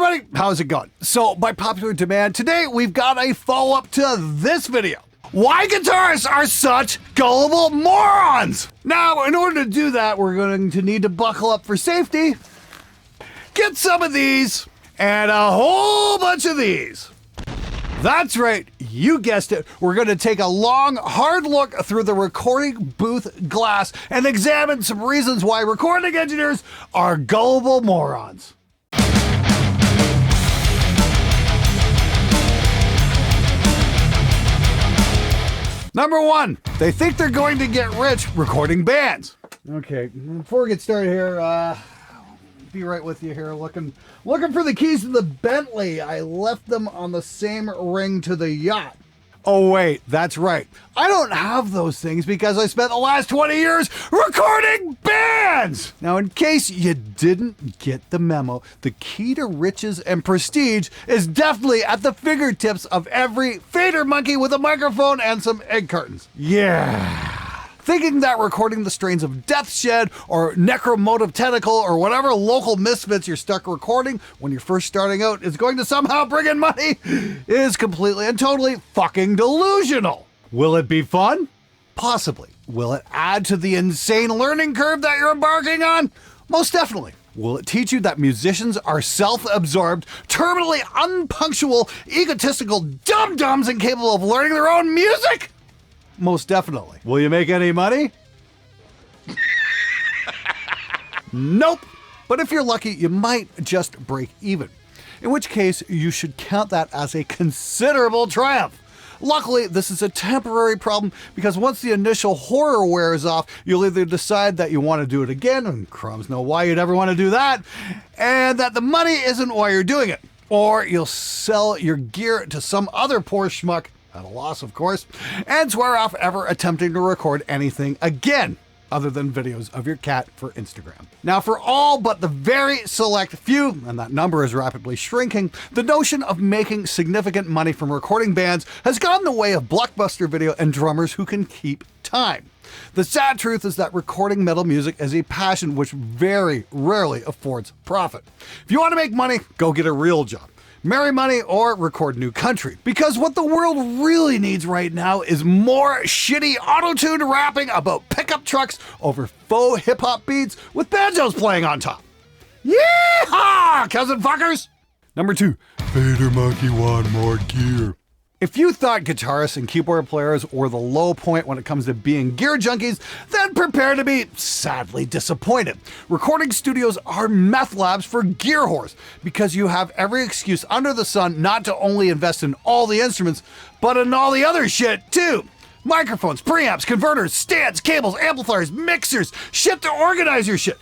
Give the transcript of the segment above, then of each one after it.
everybody, how's it going? So by popular demand, today we've got a follow-up to this video. Why guitarists are such gullible morons! Now, in order to do that, we're going to need to buckle up for safety. Get some of these, and a whole bunch of these. That's right, you guessed it. We're going to take a long, hard look through the recording booth glass and examine some reasons why recording engineers are gullible morons. Number one, they think they're going to get rich recording bands. Okay, before we get started here, be right with you here, looking for the keys to the Bentley. I left them on the same ring to the yacht. Oh wait, that's right. I don't have those things because I spent the last 20 years recording bands! Now, in case you didn't get the memo, the key to riches and prestige is definitely at the fingertips of every fader monkey with a microphone and some egg cartons. Yeah. Thinking that recording the strains of Death's Shed or Necromotive Tentacle or whatever local misfits you're stuck recording when you're first starting out is going to somehow bring in money is completely and totally fucking delusional. Will it be fun? Possibly. Will it add to the insane learning curve that you're embarking on? Most definitely. Will it teach you that musicians are self-absorbed, terminally unpunctual, egotistical dum-dums incapable of learning their own music? Most definitely. Will you make any money? Nope. But if you're lucky, you might just break even. In which case, you should count that as a considerable triumph. Luckily, this is a temporary problem because once the initial horror wears off, you'll either decide that you want to do it again, and crumbs know why you'd ever want to do that, and that the money isn't why you're doing it. Or you'll sell your gear to some other poor schmuck, at a loss, of course, and swear off ever attempting to record anything again, other than videos of your cat for Instagram. Now, for all but the very select few, and that number is rapidly shrinking, the notion of making significant money from recording bands has gone the way of blockbuster video and drummers who can keep time. The sad truth is that recording metal music is a passion which very rarely affords profit. If you want to make money, go get a real job. Marry money or record new country. Because what the world really needs right now is more shitty auto-tuned rapping about pickup trucks over faux hip-hop beats with banjos playing on top. Yeehaw, cousin fuckers! Number two, fader monkey want more gear. If you thought guitarists and keyboard players were the low point when it comes to being gear junkies, then prepare to be sadly disappointed. Recording studios are meth labs for gear whores because you have every excuse under the sun not to only invest in all the instruments, but in all the other shit too. Microphones, preamps, converters, stands, cables, amplifiers, mixers, shit to organize your shit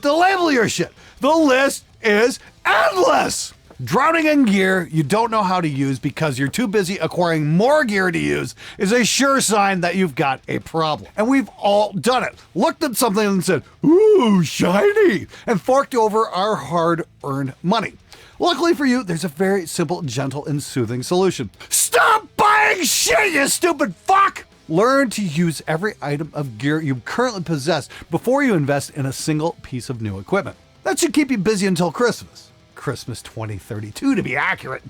to label your shit. The list is endless. Drowning in gear you don't know how to use because you're too busy acquiring more gear to use is a sure sign that you've got a problem. And we've all done it. Looked at something and said, ooh, shiny, and forked over our hard-earned money. Luckily for you, there's a very simple, gentle, and soothing solution. Stop buying shit, you stupid fuck! Learn to use every item of gear you currently possess before you invest in a single piece of new equipment. That should keep you busy until Christmas 2032 to be accurate.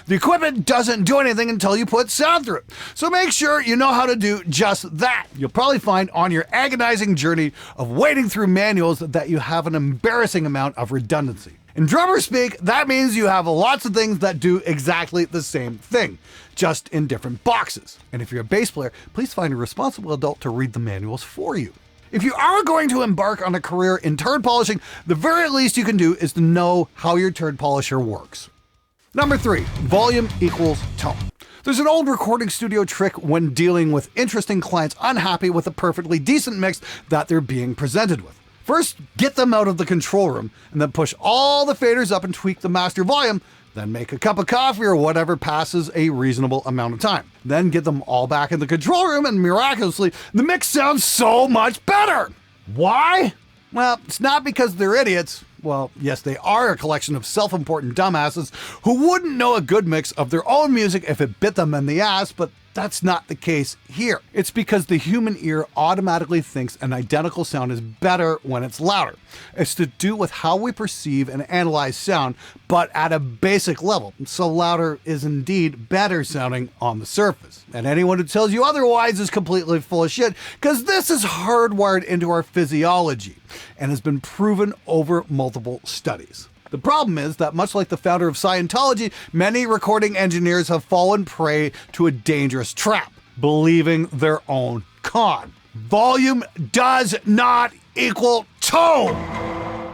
The equipment doesn't do anything until you put sound through it. So make sure you know how to do just that. You'll probably find on your agonizing journey of wading through manuals that you have an embarrassing amount of redundancy. In drummer speak, that means you have lots of things that do exactly the same thing, just in different boxes. And if you're a bass player, please find a responsible adult to read the manuals for you. If you are going to embark on a career in turd polishing, the very least you can do is to know how your turd polisher works. Number three, volume equals tone. There's an old recording studio trick when dealing with interesting clients unhappy with a perfectly decent mix that they're being presented with. First, get them out of the control room and then push all the faders up and tweak the master volume. Then make a cup of coffee or whatever passes a reasonable amount of time. Then get them all back in the control room and miraculously, the mix sounds so much better. Why? Well, it's not because they're idiots. Well, yes, they are a collection of self-important dumbasses who wouldn't know a good mix of their own music if it bit them in the ass, but That's not the case here. It's because the human ear automatically thinks an identical sound is better when it's louder. It's to do with how we perceive and analyze sound, but at a basic level. So louder is indeed better sounding on the surface. And anyone who tells you otherwise is completely full of shit, because this is hardwired into our physiology and has been proven over multiple studies. The problem is that, much like the founder of Scientology, many recording engineers have fallen prey to a dangerous trap, believing their own con. Volume does not equal tone.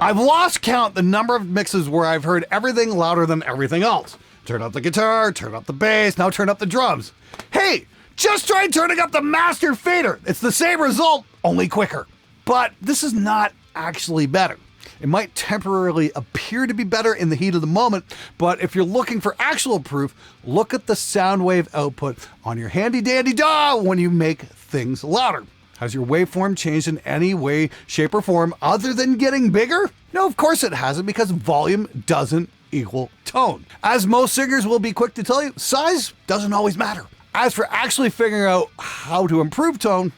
I've lost count the number of mixes where I've heard everything louder than everything else. Turn up the guitar, turn up the bass, now turn up the drums. Hey, just try turning up the master fader. It's the same result, only quicker. But this is not actually better. It might temporarily appear to be better in the heat of the moment, but if you're looking for actual proof, look at the sound wave output on your handy dandy DAW when you make things louder. Has your waveform changed in any way, shape, or form other than getting bigger? No, of course it hasn't, because volume doesn't equal tone. As most singers will be quick to tell you, size doesn't always matter. As for actually figuring out how to improve tone,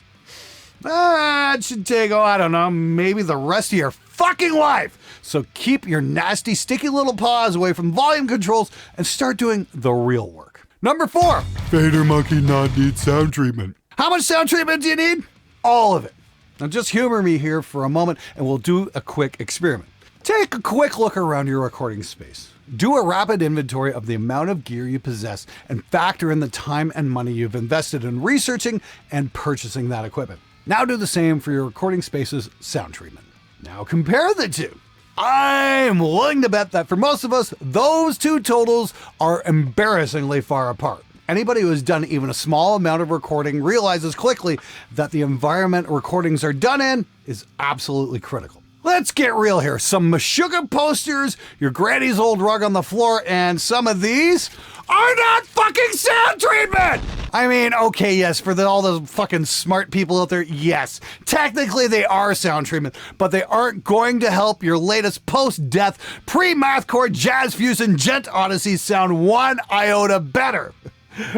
it should take, I don't know, maybe the rest of your fucking life. So keep your nasty, sticky little paws away from volume controls and start doing the real work. Number 4. Fader monkey not need sound treatment. How much sound treatment do you need? All of it. Now just humor me here for a moment and we'll do a quick experiment. Take a quick look around your recording space. Do a rapid inventory of the amount of gear you possess and factor in the time and money you've invested in researching and purchasing that equipment. Now do the same for your recording space's sound treatment. Now compare the two. I'm willing to bet that for most of us, those two totals are embarrassingly far apart. Anybody who has done even a small amount of recording realizes quickly that the environment recordings are done in is absolutely critical. Let's get real here. Some Meshuggah posters, your granny's old rug on the floor, and some of these are not fucking sound treatment! I mean, okay, yes, for all the fucking smart people out there, yes. Technically they are sound treatment, but they aren't going to help your latest post-death, pre-mathcore, jazz fusion, gent odyssey sound one iota better.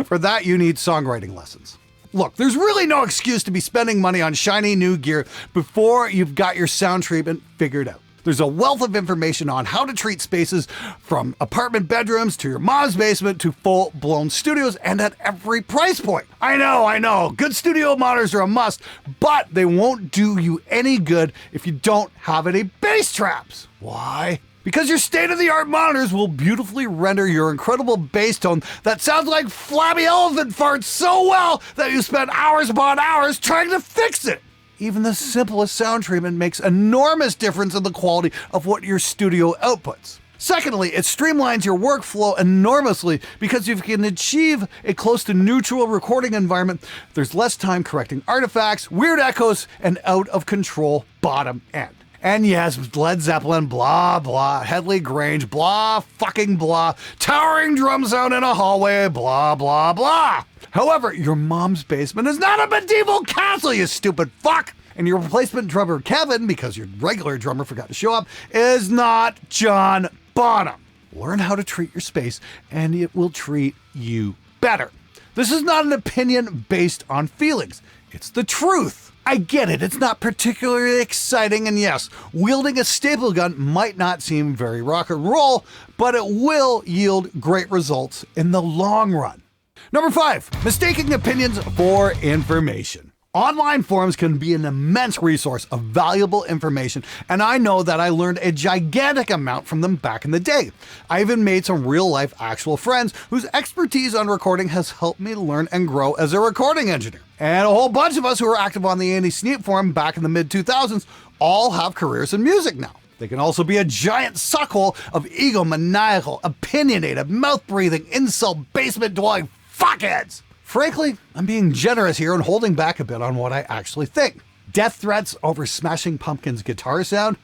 For that, you need songwriting lessons. Look, there's really no excuse to be spending money on shiny new gear before you've got your sound treatment figured out. There's a wealth of information on how to treat spaces, from apartment bedrooms to your mom's basement to full-blown studios, and at every price point. I know, good studio monitors are a must, but they won't do you any good if you don't have any bass traps. Why? Because your state-of-the-art monitors will beautifully render your incredible bass tone that sounds like flabby elephant farts so well that you spend hours upon hours trying to fix it. Even the simplest sound treatment makes enormous difference in the quality of what your studio outputs. Secondly, it streamlines your workflow enormously because if you can achieve a close to neutral recording environment, there's less time correcting artifacts, weird echoes, and out of control bottom end. And yes, Led Zeppelin, blah, blah, Headley Grange, blah, fucking blah, towering drum sound in a hallway, blah, blah, blah. However, your mom's basement is not a medieval castle, you stupid fuck. And your replacement drummer, Kevin, because your regular drummer forgot to show up, is not John Bonham. Learn how to treat your space, and it will treat you better. This is not an opinion based on feelings. It's the truth. I get it, it's not particularly exciting, and yes, wielding a staple gun might not seem very rock and roll, but it will yield great results in the long run. Number 5, mistaking opinions for information. Online forums can be an immense resource of valuable information, and I know that I learned a gigantic amount from them back in the day. I even made some real-life actual friends whose expertise on recording has helped me learn and grow as a recording engineer. And a whole bunch of us who were active on the Andy Sneap forum back in the mid-2000s all have careers in music now. They can also be a giant suckhole of egomaniacal, opinionated, mouth-breathing, incel, basement-dwelling fuckheads. Frankly, I'm being generous here and holding back a bit on what I actually think. Death threats over Smashing Pumpkins' guitar sound?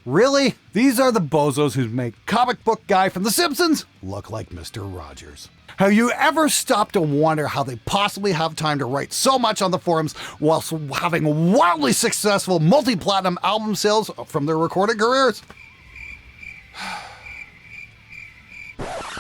Really? These are the bozos who make comic book guy from The Simpsons look like Mr. Rogers. Have you ever stopped to wonder how they possibly have time to write so much on the forums whilst having wildly successful multi-platinum album sales from their recording careers?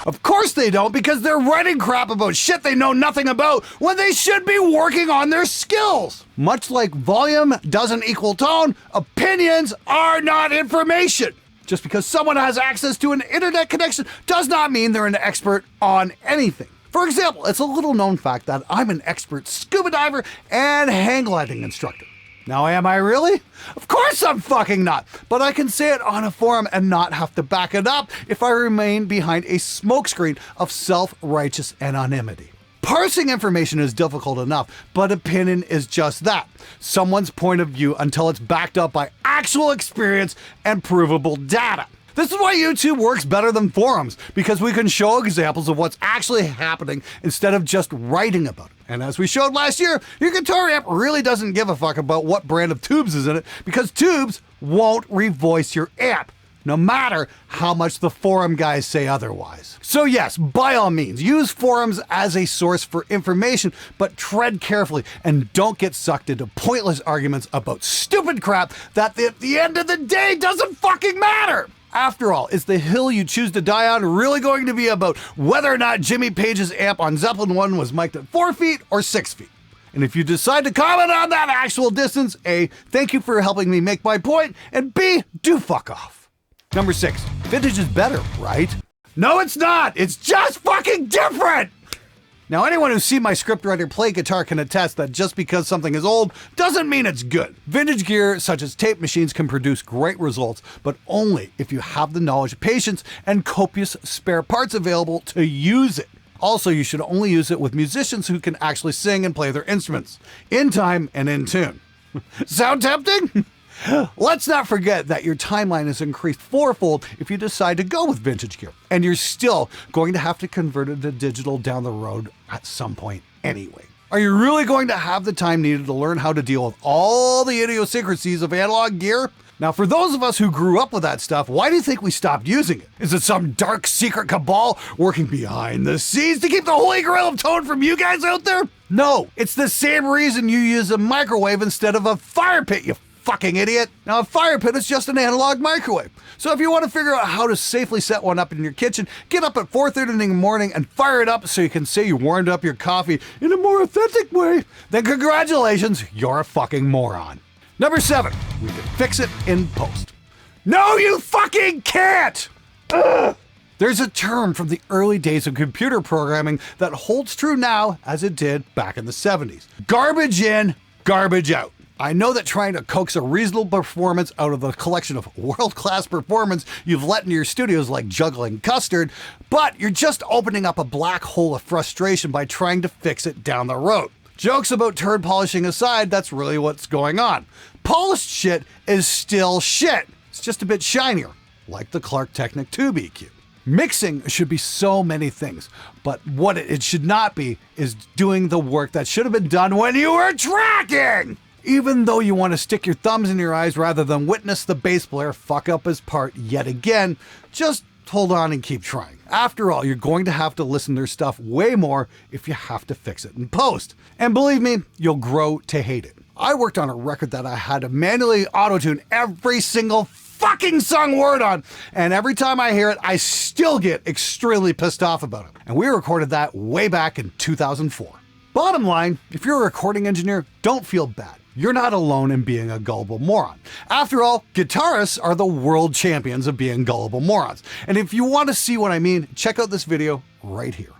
Of course they don't, because they're writing crap about shit they know nothing about when they should be working on their skills. Much like volume doesn't equal tone, opinions are not information. Just because someone has access to an internet connection does not mean they're an expert on anything. For example, it's a little known fact that I'm an expert scuba diver and hang gliding instructor. Now, am I really? Of course I'm fucking not, but I can say it on a forum and not have to back it up if I remain behind a smokescreen of self-righteous anonymity. Parsing information is difficult enough, but opinion is just that. Someone's point of view until it's backed up by actual experience and provable data. This is why YouTube works better than forums, because we can show examples of what's actually happening instead of just writing about it. And as we showed last year, your guitar amp really doesn't give a fuck about what brand of tubes is in it, because tubes won't revoice your amp, no matter how much the forum guys say otherwise. So yes, by all means, use forums as a source for information, but tread carefully and don't get sucked into pointless arguments about stupid crap that at the end of the day doesn't fucking matter. After all, is the hill you choose to die on really going to be about whether or not Jimmy Page's amp on Zeppelin 1 was mic'd at 4 feet or 6 feet? And if you decide to comment on that actual distance, A, thank you for helping me make my point, and B, do fuck off. Number 6, vintage is better, right? No, it's not. It's just fucking different. Now, anyone who's seen my scriptwriter play guitar can attest that just because something is old doesn't mean it's good. Vintage gear, such as tape machines, can produce great results, but only if you have the knowledge, patience, and copious spare parts available to use it. Also, you should only use it with musicians who can actually sing and play their instruments, in time and in tune. Sound tempting? Let's not forget that your timeline is increased fourfold if you decide to go with vintage gear, and you're still going to have to convert it to digital down the road at some point anyway. Are you really going to have the time needed to learn how to deal with all the idiosyncrasies of analog gear? Now, for those of us who grew up with that stuff, why do you think we stopped using it? Is it some dark secret cabal working behind the scenes to keep the holy grail of tone from you guys out there? No, it's the same reason you use a microwave instead of a fire pit, you fucking idiot. Now, a fire pit is just an analog microwave. So if you want to figure out how to safely set one up in your kitchen, get up at 4:30 in the morning and fire it up so you can say you warmed up your coffee in a more authentic way, then congratulations, you're a fucking moron. Number 7, we can fix it in post. No, you fucking can't! Ugh. There's a term from the early days of computer programming that holds true now as it did back in the 70s. Garbage in, garbage out. I know that trying to coax a reasonable performance out of the collection of world-class performance you've let into your studio is like juggling custard, but you're just opening up a black hole of frustration by trying to fix it down the road. Jokes about turd polishing aside, that's really what's going on. Polished shit is still shit. It's just a bit shinier, like the Clark Technic Tube EQ. Mixing should be so many things, but what it should not be is doing the work that should have been done when you were tracking! Even though you want to stick your thumbs in your eyes rather than witness the bass player fuck up his part yet again, just hold on and keep trying. After all, you're going to have to listen to their stuff way more if you have to fix it in post. And believe me, you'll grow to hate it. I worked on a record that I had to manually auto-tune every single fucking sung word on, and every time I hear it, I still get extremely pissed off about it. And we recorded that way back in 2004. Bottom line, if you're a recording engineer, don't feel bad. You're not alone in being a gullible moron. After all, guitarists are the world champions of being gullible morons. And if you want to see what I mean, check out this video right here.